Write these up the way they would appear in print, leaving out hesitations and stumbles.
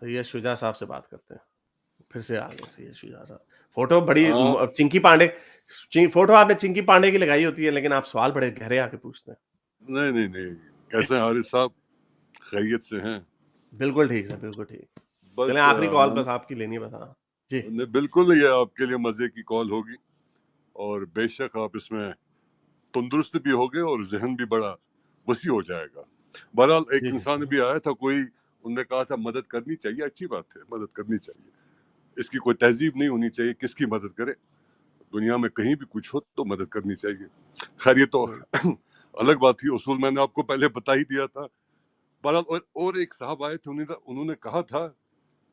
सैयद शुजा साहब से बात करते हैं। फिर से आ गए सैयद शुजा साहब। फोटो बड़ी हाँ। चिंकी पांडे फोटो आपने चिंकी पांडे की लगाई होती है, लेकिन आप सवाल बड़े गहरे आके पूछते हैं। नहीं, कैसे हैं हारिस साहब? खैरियत से हैं? बिल्कुल ठीक है, बिल्कुल ठीक। बस चलें आखिरी कॉल बस आपकी लेनी है, बस। हाँ जी। बिल्कुल ये आपके लिए मजे की कॉल होगी, और बेशक आप इसमें तंदुरुस्त भी होगे और जहन भी बड़ा वसी हो जाएगा। बहरहाल एक जी जी इंसान भी आया था, कोई उनने कहा था मदद करनी चाहिए, अच्छी बात है, मदद करनी चाहिए। इसकी कोई तहजीब नहीं होनी चाहिए किसकी मदद करे, दुनिया में कहीं भी कुछ हो तो मदद करनी चाहिए। खैर ये तो अलग बात थी, उसूल मैंने आपको पहले बता ही दिया था। बहरहाल और एक साहब आए थे, उन्होंने कहा था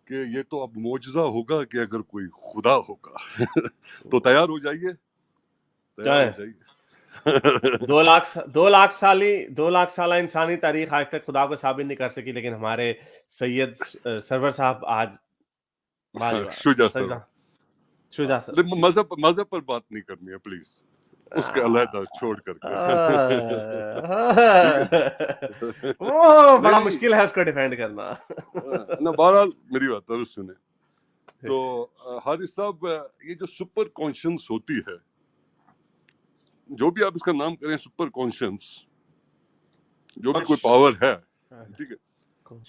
कि ये तो अब मौजज़ा होगा कि अगर कोई खुदा होगा तो तैयार हो जाइए, क्या तैयार हो है? जाइए। 2 लाख साल इंसानी तारीख आज तक खुदा को साबित नहीं कर सकी, लेकिन हमारे सैयद सरवर साहब आज वाह शुजा सही सर, साहब, शुजा सर। मजहब पर बात नहीं करनी है प्लीज, उसके अलहदा छोड़ करके। वो नहीं बड़ा नहीं, मुश्किल है उसको डिफेंड करना। ना बहरहाल मेरी बात जरूर सुने। तो हारिस साहब, ये जो सुपर कॉन्शियस होती है, जो भी आप इसका नाम करें, सुपर कॉन्शियस, जो भी कोई पावर है, ठीक है,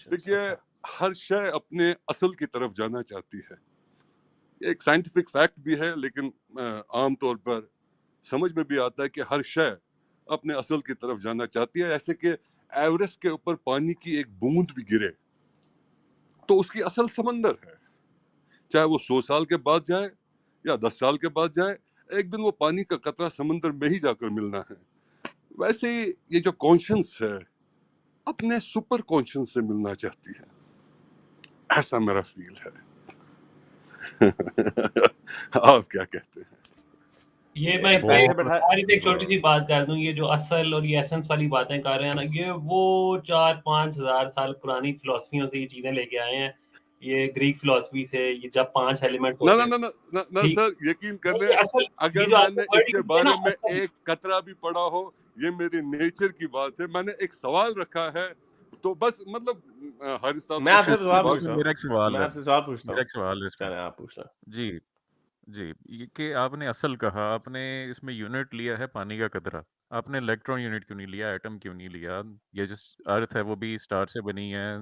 देखिए अच्छा, हर शय अपने असल की तरफ जाना चाहती है। एक साइंटिफिक फैक्ट भी है, लेकिन आम तौर पर समझ में भी आता है कि हर शय अपने असल की तरफ जाना चाहती है। ऐसे कि एवरेस्ट के ऊपर पानी की एक बूंद भी गिरे तो उसकी असल समंदर है, चाहे वो 100 साल के बाद जाए या 10 साल के बाद जाए, एक दिन वो पानी का कतरा समंदर में ही जाकर मिलना है। वैसे ही ये जो कॉन्शियस है अपने सुपर कॉन्शियस से मिलना चाहती है, ऐसा मेरा फील है। आप क्या कहते हैं? ये मैं एक छोटी सी बात कर दूं, ये जो असल और ये एसेंस वाली बातें कर रहे हैं ना, ये वो 4-5 हजार साल पुरानी फिलोसफियों से ये चीजें लेके आए हैं। ये ग्रीक फिलोसफी से, ये जब 5 एलिमेंट ना होते ना हैं। ना ना ना, ना सर, यकीन कर ये लें, असल, अगर ये जो मैंने आपने इसके वर्ड बारे ना में असल, एक कतरा भी पढ़ा हो, ये मेरी नेचर की बात है। मैंने एक सवाल रखा है, तो बस मतलब हारिस साहब मैं से आपसे फिर सवाल बात। पूछ रहा मेरा एक हूँ, सवाल मैं है, आपसे सवाल पूछता मेरा हूँ। एक सवाल है इसमें। चलें आप पूछ लें। जी, जी, ये कि आपने असल कहा, आपने इसमें यूनिट लिया है पानी का कतरा, आपने इलेक्ट्रॉन यूनिट क्यों नहीं लिया, एटम क्यों नहीं लिया? ये जो अर्थ है वो भी स्टार से बनी है,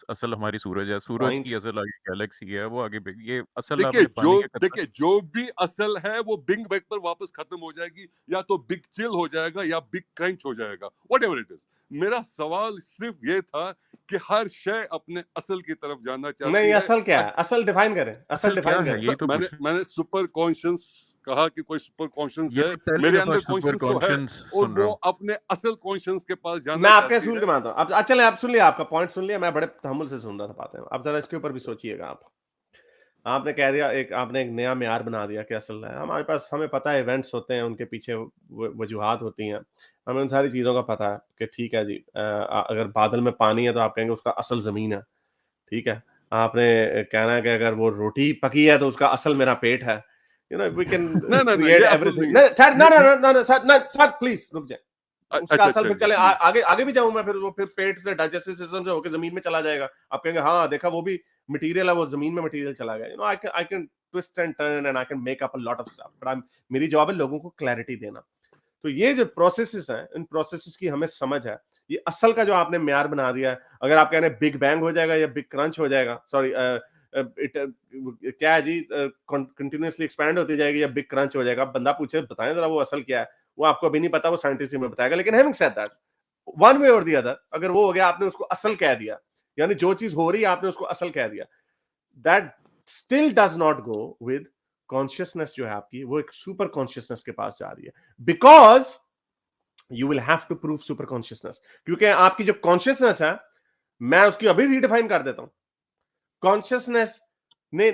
असल हमारी सूरज है, सूरज पॉइंट की असल आगे गैलेक्सी है, वो आगे ये असल देखिए आपने पानी का कतरा। जो भी असल है वो बिग बैंग पर वापस खत्म हो जाएगी, या तो बिग चिल हो जाएगा या बिग क्रंच हो जाएगा, व्हाटएवर इट इज। मेरा सवाल सिर्फ ये था कि हर शय अपने असल की तरफ जाना चाहती नहीं, है। असल क्या है? असल डिफाइन करें, असल असल क्या डिफाइन है करें। यही तो मैंने पूछ, मैंने सुपर कॉन्शियस कहा कि कोई सुपर कॉन्शियस ये है, मैं पहली मेरे दफा अंदर सुपर कॉन्शियस तो है, कॉन्शियस और सुन रहा वो हूँ। अपने असल कॉन्शियस के पास मैं जाना आपके चाहती असूल है। के मानता हूँ। अब चले, आप सुन लिया, आपका पॉइंट सुन लिया, मैं बड़े तहम्मुल से सुन रहा था बातें। अब जरा इसके ऊपर भी सोचिएगा आप। आपने कह दिया, आपने एक नया मेयार बना दिया कि असल है। हमारे पास, हमें पता है इवेंट्स होते हैं, उनके पीछे वजूहात होती हैं, हमें उन सारी चीज़ों का पता है कि ठीक है जी, अगर बादल में पानी है तो आप कहेंगे उसका असल ज़मीन है, ठीक है। आपने कहना है कि अगर वो रोटी पकी है तो उसका असल मेरा पेट है। यू नो, वी कैन ना ना ना, क्रिएट ये असल एवरीथिंग। नहीं है। नहीं सर, ये, ना सर, ना सर, प्लीज रुक जाए। उसका अच्छा असल फिर चलिए चले प्लीज। आगे आगे भी जाऊं मैं, फिर वो फिर पेट से, डाइजेस्टिव सिस्टम से होकर जमीन में चला जाएगा। आप कहेंगे हाँ देखा, वो भी मटेरियल है, वो जमीन में मटेरियल चला गया। You know, I can twist and turn and I can make up a lot of stuff, but मेरी जॉब है लोगों को क्लैरिटी देना। तो ये जो प्रोसेसेस हैं, इन प्रोसेसेस की हमें समझ है। ये असल का जो आपने म्यार बना दिया है, अगर आप कह रहे हैं बिग बैंग हो जाएगा या बिग क्रंच हो जाएगा, सॉरी, इट क्या है जी, कंटिन्यूअसली एक्सपैंड होती जाएगी या बिग क्रंच हो जाएगा। बंदा पूछे बताएं जरा वो असल क्या है, वो आपको अभी नहीं पता, वो साइंटिस्ट में बताएगा। लेकिन having said that, one way और दी अदर, अगर वो हो गया, आपने उसको असल कह दिया, यानी जो चीज हो रही है आपने उसको असल कह दिया, that still does not go with consciousness जो है आपकी, वो एक सुपर कॉन्शियसनेस के पास जा रही है। Because you will have to prove super consciousness, क्योंकि आपकी जो कॉन्शियसनेस है, मैं उसकी अभी रीडिफाइन कर देता हूं। कॉन्शियसनेस ने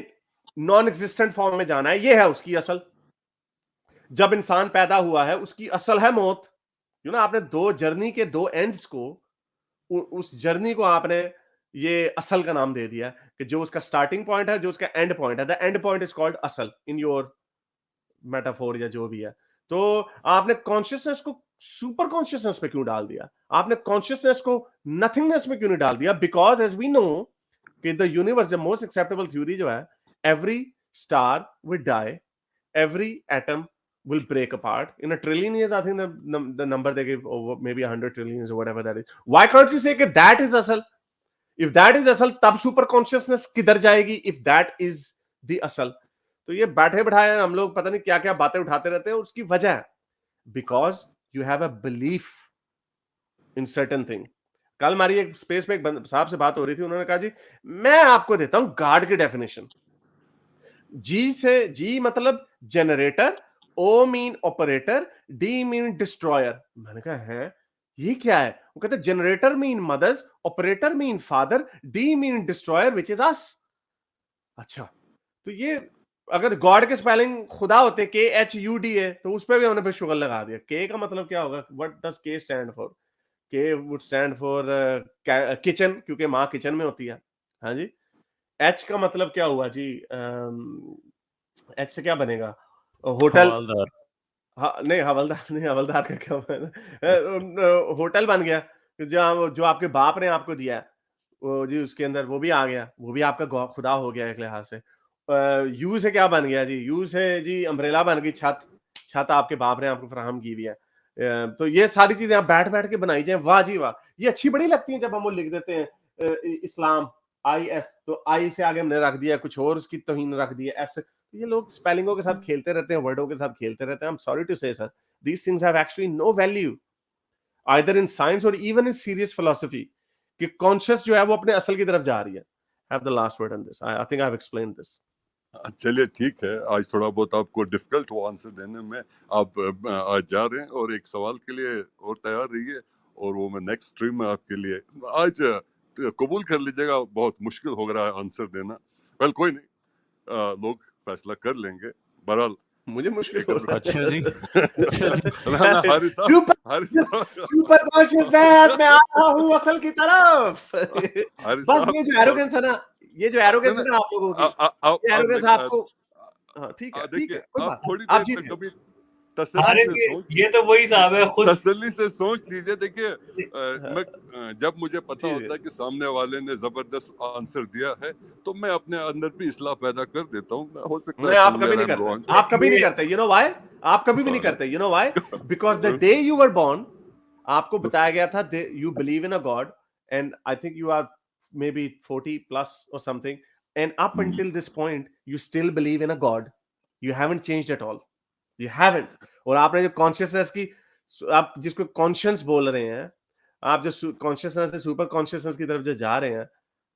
नॉन एग्जिस्टेंट फॉर्म में जाना है, ये है उसकी असल। जब इंसान पैदा हुआ है, उसकी असल है मौत। यू नो, आपने दो जर्नी के दो एंड्स को, उस जर्नी को आपने ये असल का नाम दे दिया कि जो उसका स्टार्टिंग पॉइंट है, जो उसका एंड पॉइंट है, the end point is called असल इन योर मेटाफोर या जो भी है। तो आपने कॉन्शियसनेस को सुपर कॉन्शियसनेस पे क्यों डाल दिया? आपने कॉन्शियसनेस को नथिंगनेस में क्यों नहीं डाल दिया? बिकॉज एज वी नो, कि the universe, the most acceptable theory जो है, every star will die, every atom will break apart in a trillion years. I think the number they give, over maybe 100 trillions or whatever that is. Why can't you say that that is asal? If that is asal, तब super consciousness किधर जाएगी? If that is the asal, तो ये बैठे बिठाए हम लोग पता नहीं क्या क्या बातें उठाते रहते हैं, उसकी वजह है because you have a belief in certain thing. कल हमारी एक स्पेस में एक साहब से बात हो रही थी, उन्होंने कहा जी मैं आपको देता हूं गॉड की डेफिनेशन। जी मतलब generator, O mean operator, D mean destroyer. मैंने कहा है ये क्या है? वो कहते generator mean mothers, operator mean father, D mean destroyer which is us. अच्छा, तो ये अगर गॉड के स्पेलिंग खुदा होते KHUD है तो उस पर भी हमने फिर शुगर लगा दिया। K का मतलब क्या होगा? What does K stand for? K would stand for kitchen, क्योंकि माँ किचन में होती है। हाँ जी। H का मतलब क्या हुआ जी? H से क्या बनेगा? होटल। हवालदार। हाँ, नहीं हवलदार नहीं, हवलदार का क्या बना? होटल बन गया, जहाँ जो आपके बाप ने आपको दिया है, वो जी उसके अंदर वो भी आ गया, वो भी आपका खुदा हो गया एक लिहाज से। यू से क्या बन गया जी? यू से जी अम्ब्रेला बन गई, छत। छत आपके बाप ने आपको फराहम की हुई है। तो ये सारी चीजें आप बैठ बैठ के बनाई जाए, वाह जी वाह, ये अच्छी बड़ी लगती है जब हम वो लिख देते हैं इस्लाम IS, तो आई से आगे हमने रख दिया कुछ और, उसकी तौहीन रख दी है S। ये लोग स्पेलिंगों के साथ खेलते रहते हैं, वर्डों के साथ खेलते रहते हैं। I am sorry to say sir, these things have actually no value either in science और इवन इन सीरियस फिलॉसफी, कि कॉन्शियस जो है वो अपने असल की तरफ जा रही है। Have the last word on this. I think I have explained this. चलिए ठीक है, आज थोड़ा बहुत आपको डिफिकल्ट हुआ आंसर देने में, आप आज जा रहे हैं और एक सवाल के लिए और तैयार रहिए, और वो मैं नेक्स्ट स्ट्रीम में आपके लिए आज कबूल कर लीजिएगा, बहुत मुश्किल हो रहा है आंसर देना। वेल कोई नहीं, लोग फैसला कर लेंगे। बहरहाल मुझे मुश्किल हो रहा है। अच्छा जी। ना हारिस साहब, सुपर कॉन्शियसनेस में आ रहा हूँ असल की तरफ। हारिस बस साहब, ये जो एरोगेंस है ना, ये जो एरोगेंस है ना आप लोगों की, ये एरोगेंस आपको, हाँ ठीक है देखिए, कोई आप बात थोड़ी नहीं, आप देर जीत तक गए। कभी तसल्ली अरे से सोच, ये तो वही साहब है खुद। तसल्ली से सोच लीजिए। देखिए, मैं जब मुझे पता जी, होता है कि सामने वाले ने जबरदस्त आंसर दिया है, तो मैं अपने अंदर भी इस्लाह पैदा कर देता हूँ। हो सकता है नहीं आप कभी somewhere नहीं I'm करते, wrong. आप कभी नहीं करते। You know why? आप कभी भी नहीं करते। You know why? Because the day you were born, आपको बताया गया था you believe in a god, and I think you are maybe 40 plus और something, and up until this point you still believe in a god. You haven't changed at all, you haven't. और आपने जो consciousness की, आप जिसको conscious बोल रहे हैं, आप जो कॉन्शियसनेस से सुपर कॉन्शियसनेस की तरफ जो जा रहे हैं,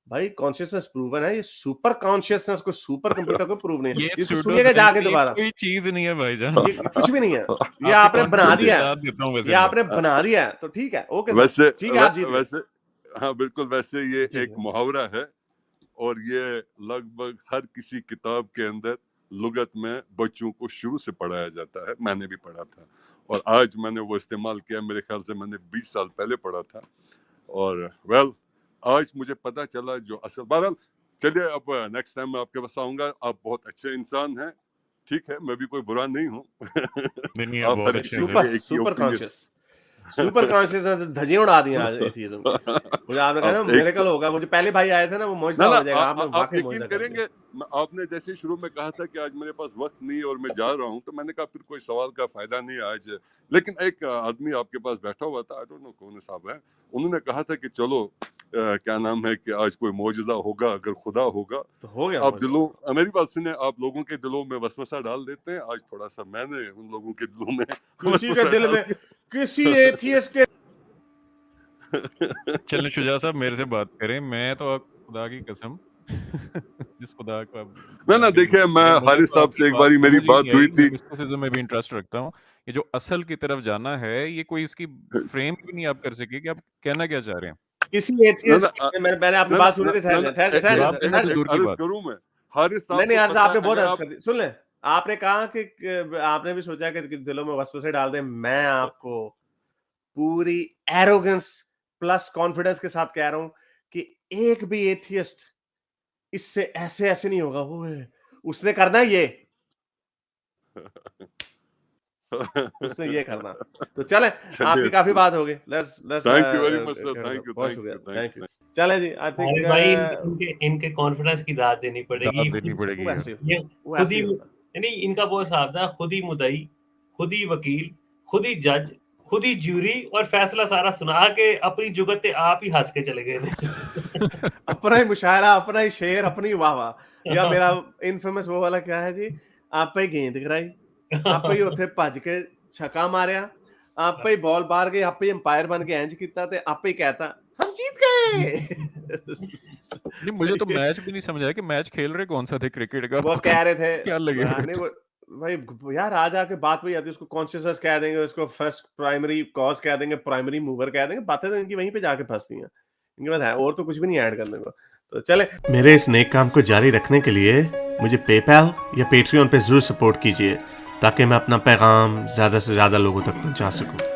भाई कॉन्शियसनेस प्रूवन है, ये सुपर कॉन्शियसनेस को, सुपर कंप्यूटर को प्रूव नहीं है। ये इसको सूडो सुनिएगा जाके साइंटिफिक दोबारा। कोई चीज नहीं है भाईजान। ये कुछ भी नहीं है, ये आपकी आपने बना कॉन्फिडेंस दिया के है, साथ देता हूँ ये वैसे मैं। आपने बना दिया है, तो ठीक है, ओके सर, वैसे ठीक है, आप जीत गए। वैसे हाँ बिल्कुल, वैसे ये जी, एक मुहावरा है, और ये लगभग हर किसी किताब के अंदर लुगत में बच्चों को शुरू से पढ़ाया जाता है। मैंने भी पढ़ा था, और आज मैंने वो इस्तेमाल किया। मेरे ख्याल से मैंने 20 साल पहले पढ़ा था, और वेल आज मुझे पता चला जो असल। बहरहाल चलिए, अब नेक्स्ट टाइम मैं आपके पास आऊंगा। आप बहुत अच्छे इंसान हैं, ठीक है, मैं भी कोई बुरा नहीं हूँ। नहीं, आप बहुत हर अच्छे किसी हैं। के एक ही super opinion. Conscious, super consciousness धजियां उड़ा दी आज एथीज्म की। मुझे आपने कहा ना अब एक मिरेकल होगा, मुझे पहले भाई आए थे ना, वो ना मौजज़ा ना हो जाएगा, आपने आप वाकई यकीन मौजज़ा कर दिया। करेंगे, आपने जैसे शुरू में कहा था कि आज मेरे पास वक्त नहीं और मैं जा रहा हूँ, तो मैंने कहा फिर कोई सवाल का फायदा नहीं आज। लेकिन एक आदमी आपके पास बैठा हुआ था, आई डोंट नो कौन साहब है, उन्होंने कहा था कि चलो क्या नाम है कि आज कोई मौजज़ा होगा, अगर खुदा होगा। तो हो गया आप मौजज़ा। दिलों, मेरी बात सुने, आप लोगों के दिलों में वसवसा डाल देते हैं। आज थोड़ा सा मैंने उन लोगों के दिलों में किसी के वसवसा दिल डाल में, किसी एथियस्ट के चलें शुजा साहब, मेरे से बात करें। मैं तो खुदा की कसम जिस खुदा को आप ना जहाँ भी देखिए, worship मैं करें, मुझे हारिस तो साहब आपकी से एक बात बारी मेरी समझ ही बात नहीं हुई आई। मैं थी। मिस्टिसिज्म में भी इंटरेस्ट रखता हूँ। ये जो असल की तरफ जाना है, ये कोई इसकी फ्रेम भी नहीं आप कर सके कि आप कहना क्या चाह रहे हैं। किसी ना एथियस्ट ना के, मैंने आपकी ना बात सुनी थी, ना ठहर ना जा, ठहर जा, ठहर जा जवाब सर, देना ठहर तो जा। दूर की अर्ज बात। करूं मैं, हारिस साहब नहीं को अर्ज पता आपने है, बहुत अगर अर्ज आप कर दी। सुन ले, आपने कहा कि आपने भी सोचा कि दिलों में वसवसे डाल दे। मैं आपको पूरी एरोगेंस प्लस कॉन्फिडेंस के साथ कह रहा हूं कि एक भी एथियस्ट इससे ऐसे ऐसे नहीं होगा, वो उसने करना है ये, उसने ये करना। तो चले, चलिए, आपकी काफी बात हो गई। Let's thank you very much sir, thank बहुत यू शुक्रिया, थैंक थैंक यू। यू। चले जी आई अरे थिंक भाई इनके कॉन्फिडेंस की दाद देनी पड़ेगी। दाद देनी पड़ेगी वो ऐसे यार। होता ये है, वो खुद ऐसे ही ही होता है। नहीं, इनका वो हिसाब था, खुद ही मुद्दई, खुद ही वकील, खुद ही जज, खुद ही ज्यूरी और फैसला सारा सुना के अपनी जुगत ते आप ही हंस के चले गए। अपना ही मुशायरा, अपना ही शेर, अपनी वाह-वाह। या मेरा इनफेमस वो वाला क्या है जी, आपे ही गेंद गिराई, आपे ही ਉੱਥੇ ਭੱਜ ਕੇ ਛੱਕਾ ਮਾਰਿਆ, आपे ही बॉल बाहर गई, आपे ही अंपायर बन के इंज कीता ते आपे ही कहता हम जीत गए। नहीं, मुझे तो मैच भी नहीं समझ आया कि मैच खेल रहे कौन सा थे क्रिकेट का। वो कह रहे थे क्या लगेगा नहीं वो भाई यार आ जाके बात वही आती है, उसको कॉन्शियसनेस कह देंगे, उसको फर्स्ट प्राइमरी कॉज कह देंगे, प्राइमरी मूवर कह देंगे, बातें तो इनकी वहीं पे जाके फंसती हैं। इनके पास है और तो कुछ भी नहीं ऐड करने को। तो चले, मेरे इस नेक काम को जारी रखने के लिए मुझे पेपैल या पेट्रियन पे जरूर सपोर्ट कीजिए ताकि मैं अपना पैगाम ज्यादा से ज्यादा लोगों तक पहुंचा सकूं।